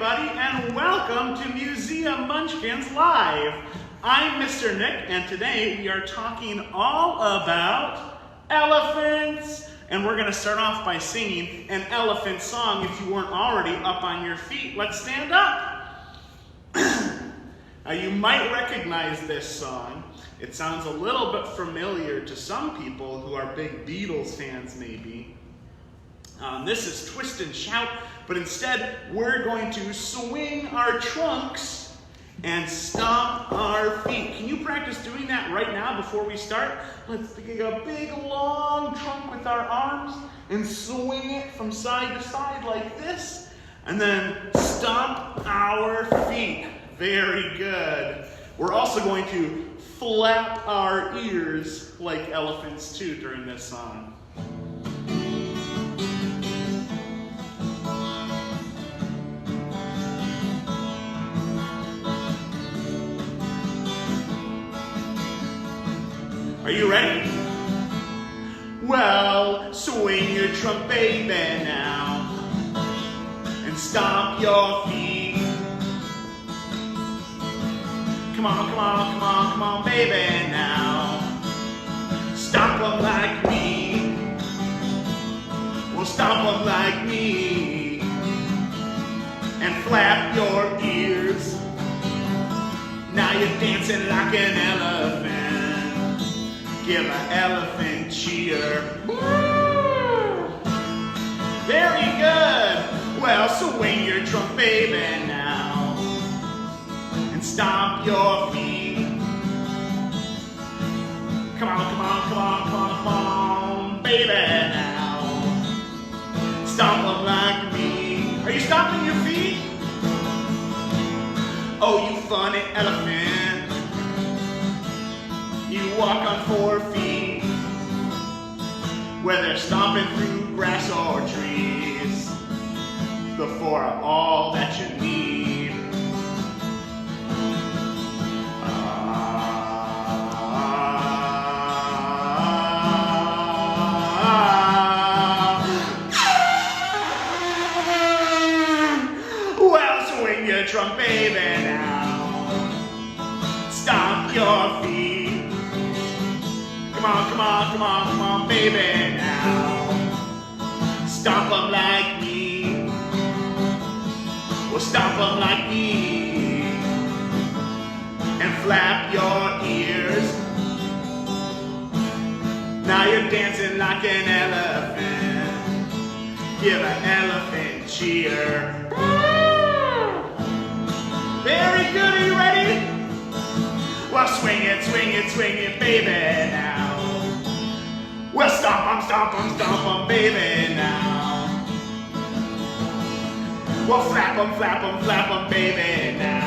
everybody, and welcome to Museum Munchkins Live. I'm Mr. Nick, and today we are talking all about elephants. And we're going to start off by singing an elephant song. If you weren't already up on your feet, let's stand up. Now, you might recognize this song. It sounds a little bit familiar to some people who are big Beatles fans, maybe. This is Twist and Shout, but instead we're going to swing our trunks and stomp our feet. Can you practice doing that right now before we start? Let's take a big long trunk with our arms and swing it from side to side like this, and then stomp our feet. Very good. We're also going to flap our ears like elephants too during this song. Are you ready? Well, swing your trunk, baby, now, and stomp your feet. Come on, come on, come on, come on, baby, now. Stomp them like me. Well, stomp them like me. And flap your ears. Now you're dancing like an elephant. Give an elephant cheer. Woo! Very good. Well, swing your trunk, baby, now, and stomp your feet. Come on, come on, come on, come on, come on, baby, now. Stomp them like me. Are you stomping your feet? Oh, you funny elephant. You walk on 4 feet, where they're stomping through grass or trees. The 4 are all that you need. Well, swing your trunk, baby, now. Stomp your feet. Come on, come on, come on, come on, baby, now. Stomp them like me. Well, stomp them like me. And flap your ears. Now you're dancing like an elephant. Give an elephant cheer. Very good, are you ready? Well, swing it, baby, now. Well, stomp 'em, baby, now. Well, flap 'em, baby, now.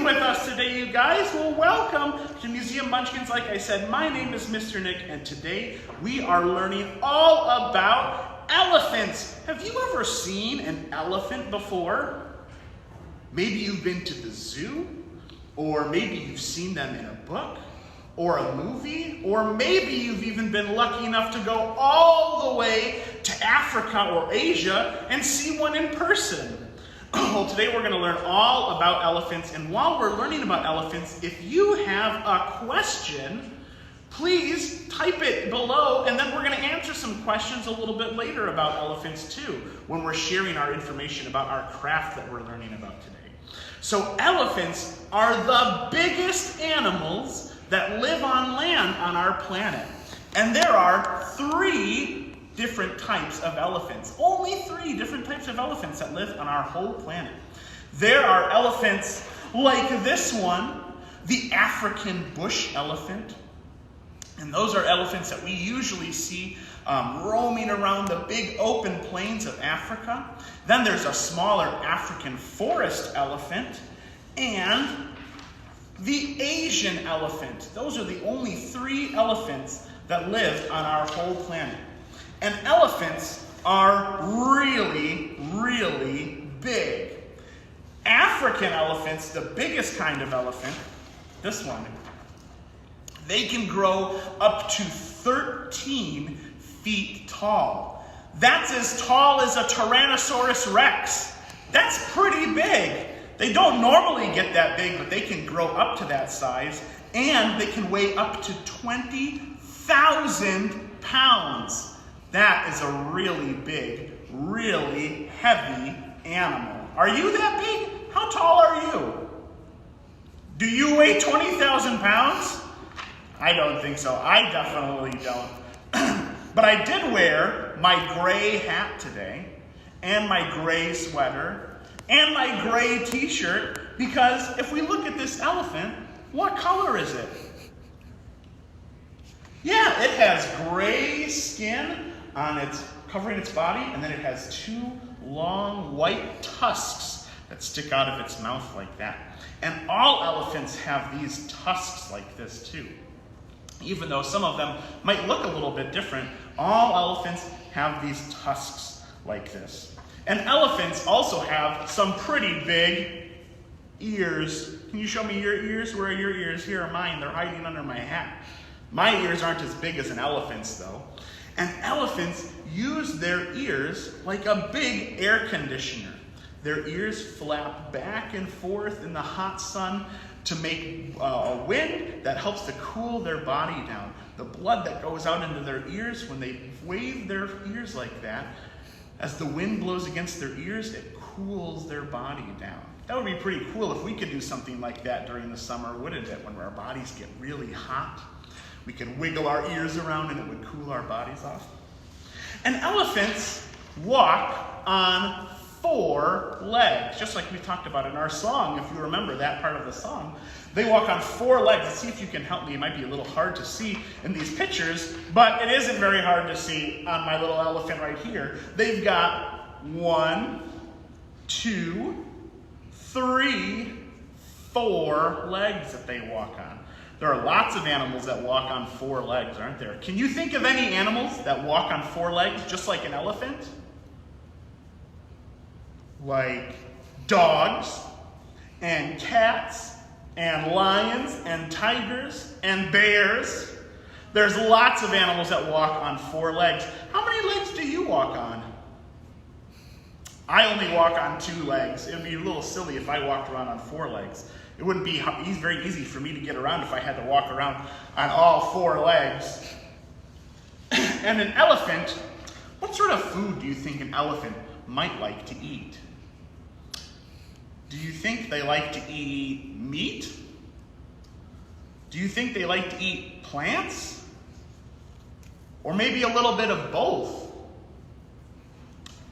With us today, you guys. Well, welcome to Museum Munchkins. Like I said, my name is Mr. Nick, and today we are learning all about elephants. Have you ever seen an elephant before? Maybe you've been to the zoo, or maybe you've seen them in a book, or a movie, or maybe you've even been lucky enough to go all the way to Africa or Asia and see one in person. Well, today we're going to learn all about elephants, and while we're learning about elephants, if you have a question, please type it below, and then we're going to answer some questions a little bit later about elephants too, when we're sharing our information about our craft that we're learning about today. So elephants are the biggest animals that live on land on our planet, and there are 3 different types of elephants. Only 3 different types of elephants that live on our whole planet. There are elephants like this one, the African bush elephant. And those are elephants that we usually see roaming around the big open plains of Africa. Then there's a smaller African forest elephant and the Asian elephant. Those are the only 3 elephants that live on our whole planet. And elephants are really, really big. African elephants, the biggest kind of elephant, this one, they can grow up to 13 feet tall. That's as tall as a Tyrannosaurus Rex. That's pretty big. They don't normally get that big, but they can grow up to that size, and they can weigh up to 20,000 pounds. That is a really big, really heavy animal. Are you that big? How tall are you? Do you weigh 20,000 pounds? I don't think so. I definitely don't. But I did wear my gray hat today, and my gray sweater, and my gray t-shirt, because if we look at this elephant, what color is it? Yeah, it has gray skin on its covering its body, and then it has two long white tusks that stick out of its mouth like that. And all elephants have these tusks like this too. Even though some of them might look a little bit different, all elephants have these tusks like this. And elephants also have some pretty big ears. Can you show me your ears? Where are your ears? Here are mine. They're hiding under my hat. My ears aren't as big as an elephant's though. And elephants use their ears like a big air conditioner. Their ears flap back and forth in the hot sun to make a wind that helps to cool their body down. The blood that goes out into their ears when they wave their ears like that, as the wind blows against their ears, it cools their body down. That would be pretty cool if we could do something like that during the summer, wouldn't it? When our bodies get really hot, we could wiggle our ears around and it would cool our bodies off. And elephants walk on 4 legs, just like we talked about in our song, if you remember that part of the song. They walk on 4 legs. Let's see if you can help me. It might be a little hard to see in these pictures, but it isn't very hard to see on my little elephant right here. They've got 1, 2, 3, 4 legs that they walk on. There are lots of animals that walk on 4 legs, aren't there? Can you think of any animals that walk on 4 legs just like an elephant? Like dogs and cats and lions and tigers and bears. There's lots of animals that walk on 4 legs. How many legs do you walk on? I only walk on 2 legs. It would be a little silly if I walked around on 4 legs. It wouldn't be very easy for me to get around if I had to walk around on all 4 legs. And an elephant, what sort of food do you think an elephant might like to eat? Do you think they like to eat meat? Do you think they like to eat plants? Or maybe a little bit of both?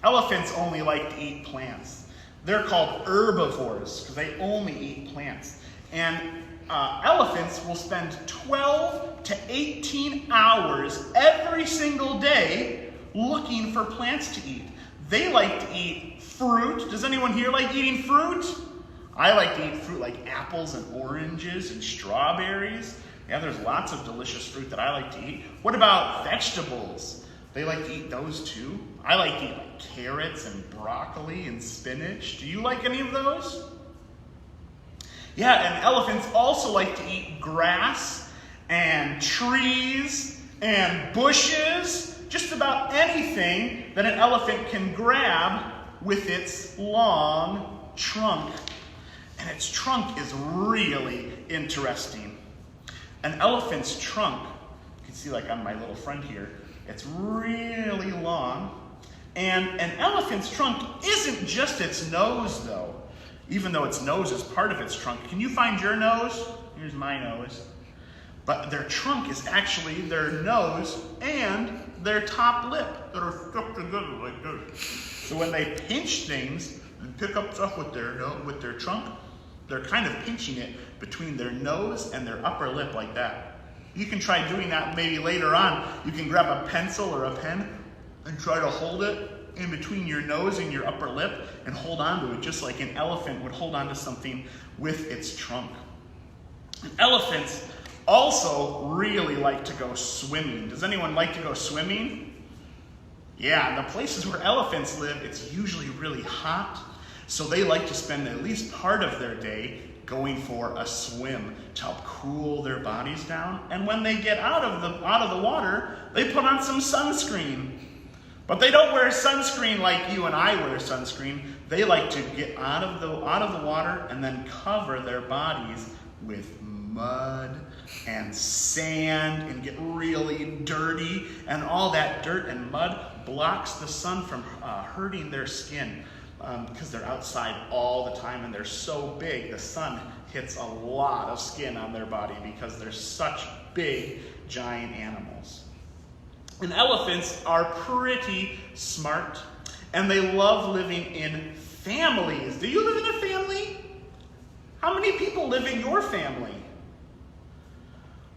Elephants only like to eat plants. They're called herbivores because they only eat plants. And elephants will spend 12 to 18 hours every single day looking for plants to eat. They like to eat fruit. Does anyone here like eating fruit? I like to eat fruit like apples and oranges and strawberries. Yeah, there's lots of delicious fruit that I like to eat. What about vegetables? They like to eat those too. I like to eat like carrots and broccoli and spinach. Do you like any of those? Yeah, and elephants also like to eat grass and trees and bushes. Just about anything that an elephant can grab with its long trunk. And its trunk is really interesting. An elephant's trunk, you can see like on my little friend here, it's really long. And an elephant's trunk isn't just its nose though, even though its nose is part of its trunk. Can you find your nose? Here's my nose. But their trunk is actually their nose and their top lip that are stuck together like this. So when they pinch things and pick up stuff with their trunk, they're kind of pinching it between their nose and their upper lip like that. You can try doing that maybe later on. You can grab a pencil or a pen and try to hold it in between your nose and your upper lip and hold on to it just like an elephant would hold on to something with its trunk. And elephants also really like to go swimming. Does anyone like to go swimming? Yeah, the places where elephants live, it's usually really hot, so they like to spend at least part of their day going for a swim to help cool their bodies down. And when they get out of the water, they put on some sunscreen. But they don't wear sunscreen like you and I wear sunscreen. They like to get out of the water and then cover their bodies with mud and sand and get really dirty. And all that dirt and mud blocks the sun from hurting their skin because they're outside all the time and they're so big. The sun hits a lot of skin on their body because they're such big, giant animals. And elephants are pretty smart, and they love living in families. Do you live in a family? How many people live in your family?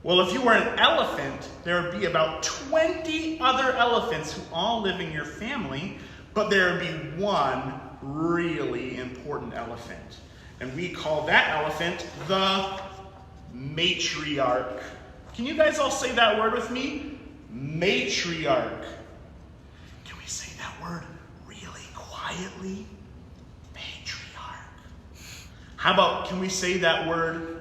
Well, if you were an elephant, there would be about 20 other elephants who all live in your family, but there would be one really important elephant. And we call that elephant the matriarch. Can you guys all say that word with me? Matriarch. Can we say that word really quietly? Matriarch. How about, can we say that word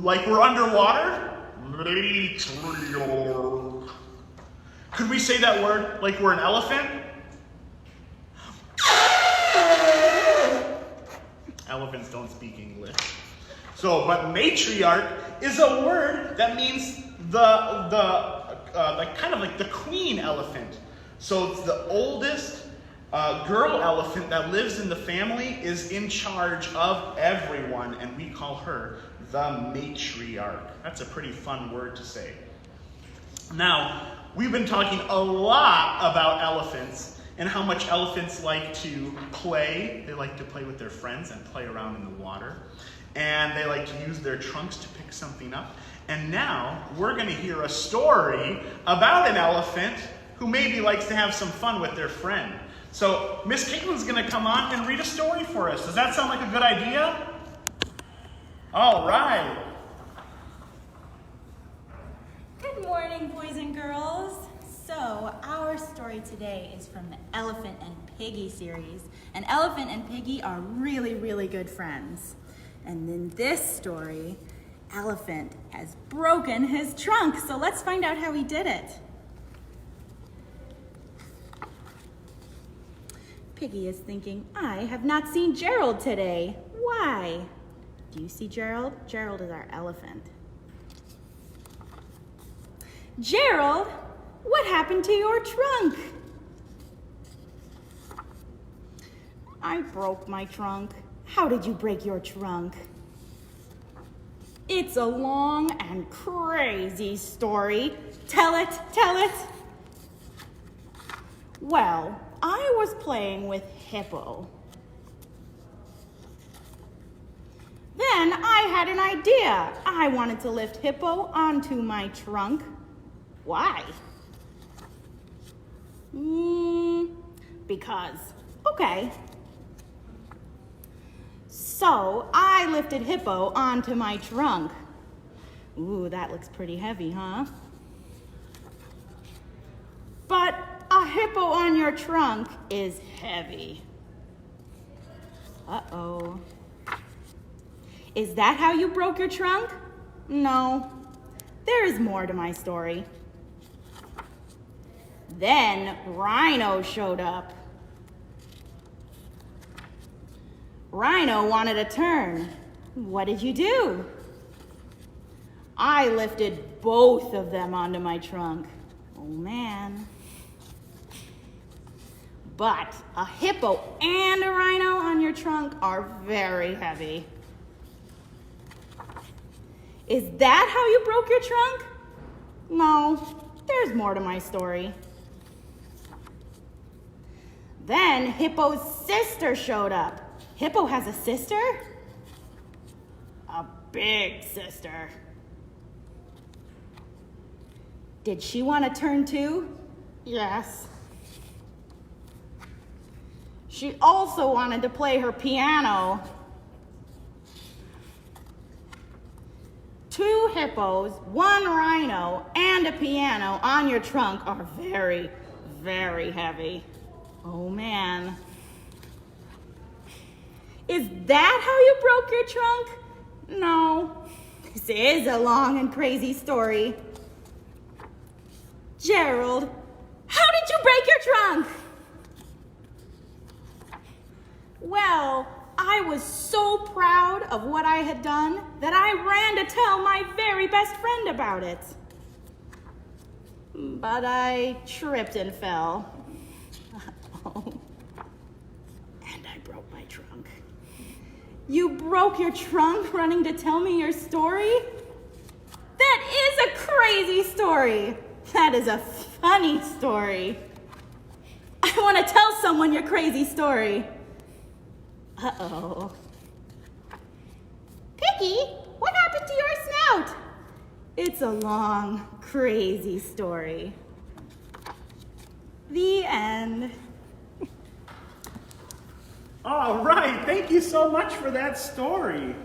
like we're underwater? Matriarch. Could we say that word like we're an elephant? Elephants don't speak English. But matriarch is a word that means kind of like the queen elephant. So it's the oldest girl elephant that lives in the family is in charge of everyone, and we call her the matriarch. That's a pretty fun word to say. Now, we've been talking a lot about elephants and how much elephants like to play. They like to play with their friends and play around in the water. And they like to use their trunks to pick something up. And now we're going to hear a story about an elephant who maybe likes to have some fun with their friend. So Miss Caitlin's going to come on and read a story for us. Does that sound like a good idea? All right. Good morning, boys and girls. So our story today is from the Elephant and Piggy series. And Elephant and Piggy are really, really good friends. And in this story, Elephant has broken his trunk. So let's find out how he did it. Piggy is thinking, I have not seen Gerald today. Why? Do you see Gerald? Gerald is our elephant. Gerald, what happened to your trunk? I broke my trunk. How did you break your trunk? It's a long and crazy story. Tell it, tell it. Well, I was playing with Hippo. Then I had an idea. I wanted to lift Hippo onto my trunk. Why? Because. Okay. So I lifted Hippo onto my trunk. Ooh, that looks pretty heavy, huh? But a hippo on your trunk is heavy. Uh-oh. Is that how you broke your trunk? No. There is more to my story. Then Rhino showed up. Rhino wanted a turn. What did you do? I lifted both of them onto my trunk. Oh man. But a hippo and a rhino on your trunk are very heavy. Is that how you broke your trunk? No, there's more to my story. Then Hippo's sister showed up. Hippo has a sister? A big sister. Did she want to turn too? Yes. She also wanted to play her piano. 2 hippos, 1 rhino, and a piano on your trunk are very, very heavy. Oh man. Is that how you broke your trunk? No. This is a long and crazy story. Gerald, how did you break your trunk? Well, I was so proud of what I had done that I ran to tell my very best friend about it. But I tripped and fell. Uh-oh. And I broke my trunk. You broke your trunk running to tell me your story? That is a crazy story. That is a funny story. I want to tell someone your crazy story. Uh-oh. Piggy, what happened to your snout? It's a long, crazy story. The end. All right, thank you so much for that story.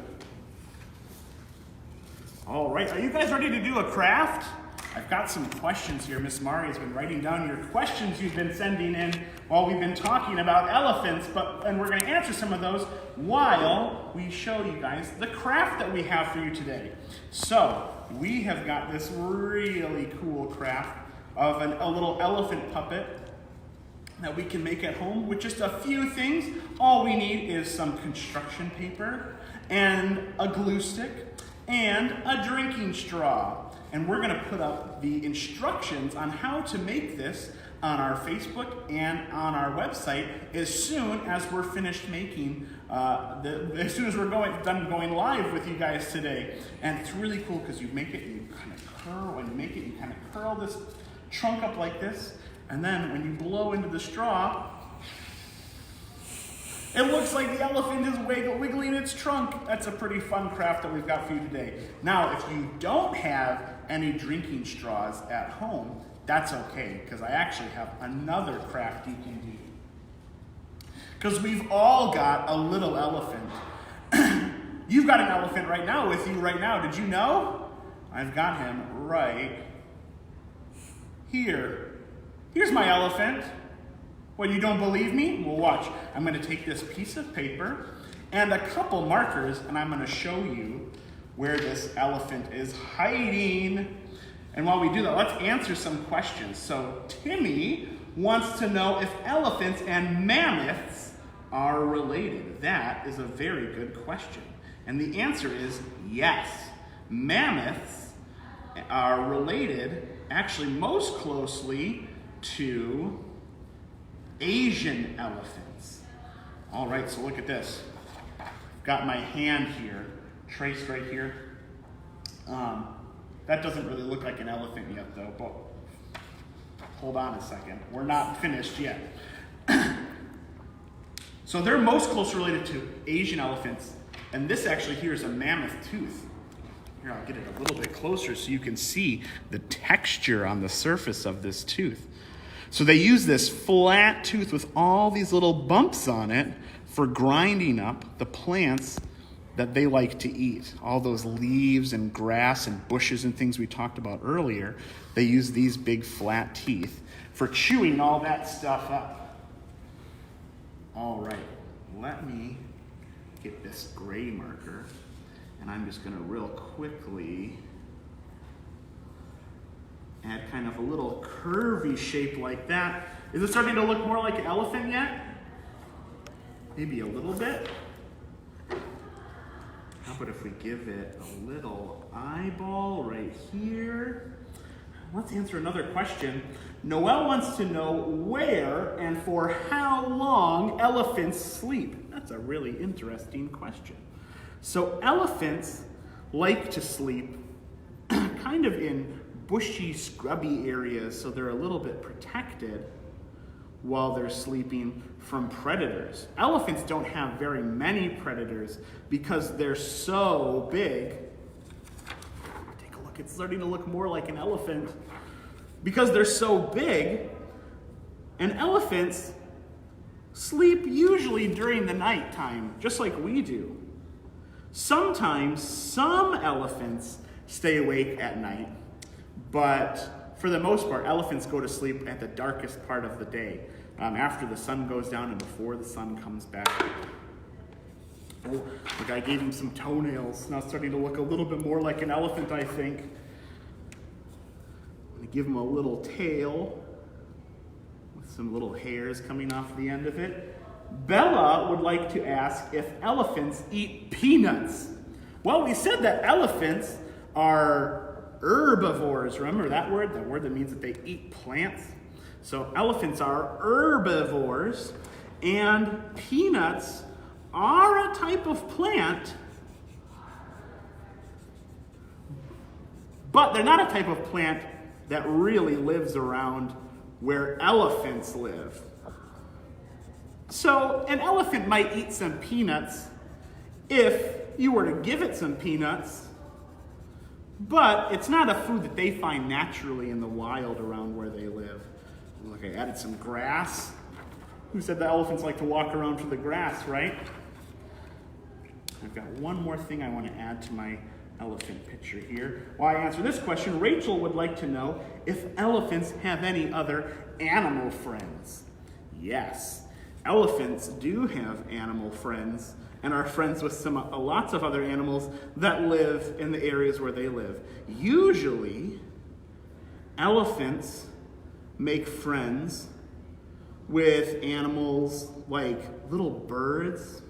All right, are you guys ready to do a craft? I've got some questions here. Miss Mari has been writing down your questions you've been sending in while we've been talking about elephants, and we're going to answer some of those while we show you guys the craft that we have for you today. So, we have got this really cool craft of a little elephant puppet that we can make at home with just a few things. All we need is some construction paper and a glue stick and a drinking straw. And we're gonna put up the instructions on how to make this on our Facebook and on our website as soon as we're finished making, as soon as we're done going live with you guys today. And it's really cool because you make it, you kind of curl, when you make it, you kind of curl this trunk up like this, and then when you blow into the straw, it looks like the elephant is wiggling its trunk. That's a pretty fun craft that we've got for you today. Now, if you don't have any drinking straws at home, that's okay, because I actually have another craft you can do. Because we've all got a little elephant. You've got an elephant right now with you right now. Did you know? I've got him right here. Here's my elephant. What, you don't believe me? Well, watch. I'm going to take this piece of paper and a couple markers, and I'm going to show you where this elephant is hiding. And while we do that, let's answer some questions. So Timmy wants to know if elephants and mammoths are related. That is a very good question. And the answer is yes. Mammoths are related, actually most closely, to Asian elephants. All right, so look at this. Got my hand here, traced right here. That doesn't really look like an elephant yet though, but hold on a second. We're not finished yet. So they're most closely related to Asian elephants, and this actually here is a mammoth tooth. Here, I'll get it a little bit closer so you can see the texture on the surface of this tooth. So they use this flat tooth with all these little bumps on it for grinding up the plants that they like to eat. All those leaves and grass and bushes and things we talked about earlier, they use these big flat teeth for chewing all that stuff up. All right, let me get this gray marker, and I'm just gonna real quickly add kind of a little curvy shape like that. Is it starting to look more like an elephant yet? Maybe a little bit. How about if we give it a little eyeball right here? Let's answer another question. Noelle wants to know where and for how long elephants sleep. That's a really interesting question. So elephants like to sleep kind of in bushy, scrubby areas, so they're a little bit protected while they're sleeping from predators. Elephants don't have very many predators because they're so big. Take a look, it's starting to look more like an elephant. Because they're so big, and elephants sleep usually during the nighttime, just like we do. Sometimes some elephants stay awake at night, but for the most part, elephants go to sleep at the darkest part of the day, after the sun goes down and before the sun comes back. Oh, look, I gave him some toenails. Now it's starting to look a little bit more like an elephant, I think. I'm going to give him a little tail with some little hairs coming off the end of it. Bella would like to ask if elephants eat peanuts. Well, we said that elephants are herbivores. Remember that word? That word that means that they eat plants. So elephants are herbivores, and peanuts are a type of plant, but they're not a type of plant that really lives around where elephants live. So an elephant might eat some peanuts if you were to give it some peanuts, but it's not a food that they find naturally in the wild around where they live. Look, I added some grass. Who said the elephants like to walk around for the grass, right? I've got one more thing I want to add to my elephant picture here. While I answer this question, Rachel would like to know if elephants have any other animal friends. Yes, elephants do have animal friends and are friends with lots of other animals that live in the areas where they live. Usually, elephants make friends with animals like little birds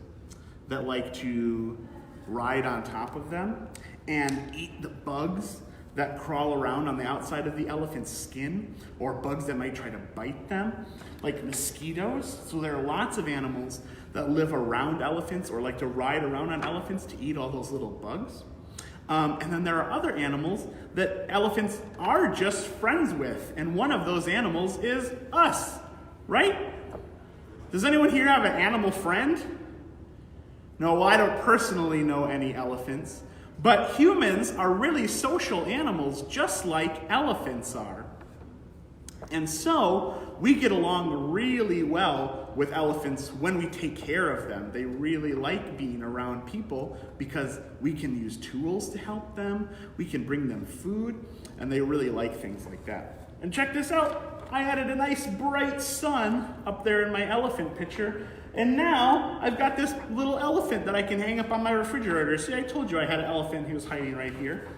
that like to ride on top of them and eat the bugs that crawl around on the outside of the elephant's skin, or bugs that might try to bite them, like mosquitoes. So there are lots of animals that live around elephants or like to ride around on elephants to eat all those little bugs. And then there are other animals that elephants are just friends with, and one of those animals is us, right? Does anyone here have an animal friend? No, well, I don't personally know any elephants, but humans are really social animals just like elephants are. And so we get along really well with elephants when we take care of them. They really like being around people because we can use tools to help them, we can bring them food, and they really like things like that. And check this out. I added a nice bright sun up there in my elephant picture. And now I've got this little elephant that I can hang up on my refrigerator. See, I told you I had an elephant. He was hiding right here.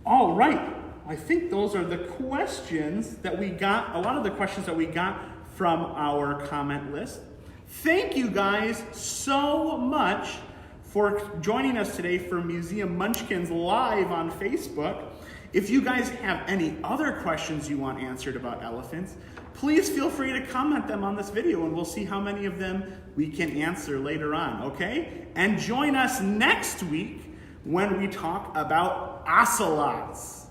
All right. I think those are the questions that we got, a lot of the questions that we got from our comment list. Thank you guys so much for joining us today for Museum Munchkins live on Facebook. If you guys have any other questions you want answered about elephants, please feel free to comment them on this video and we'll see how many of them we can answer later on, okay? And join us next week when we talk about ocelots.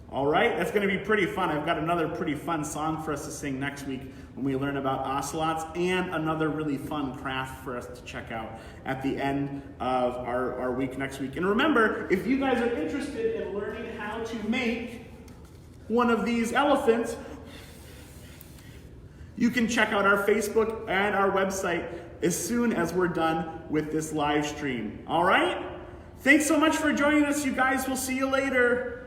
All right, that's going to be pretty fun. I've got another pretty fun song for us to sing next week when we learn about ocelots, and another really fun craft for us to check out at the end of our week next week. And remember, if you guys are interested in learning how to make one of these elephants, you can check out our Facebook and our website as soon as we're done with this live stream. All right? Thanks so much for joining us, you guys. We'll see you later.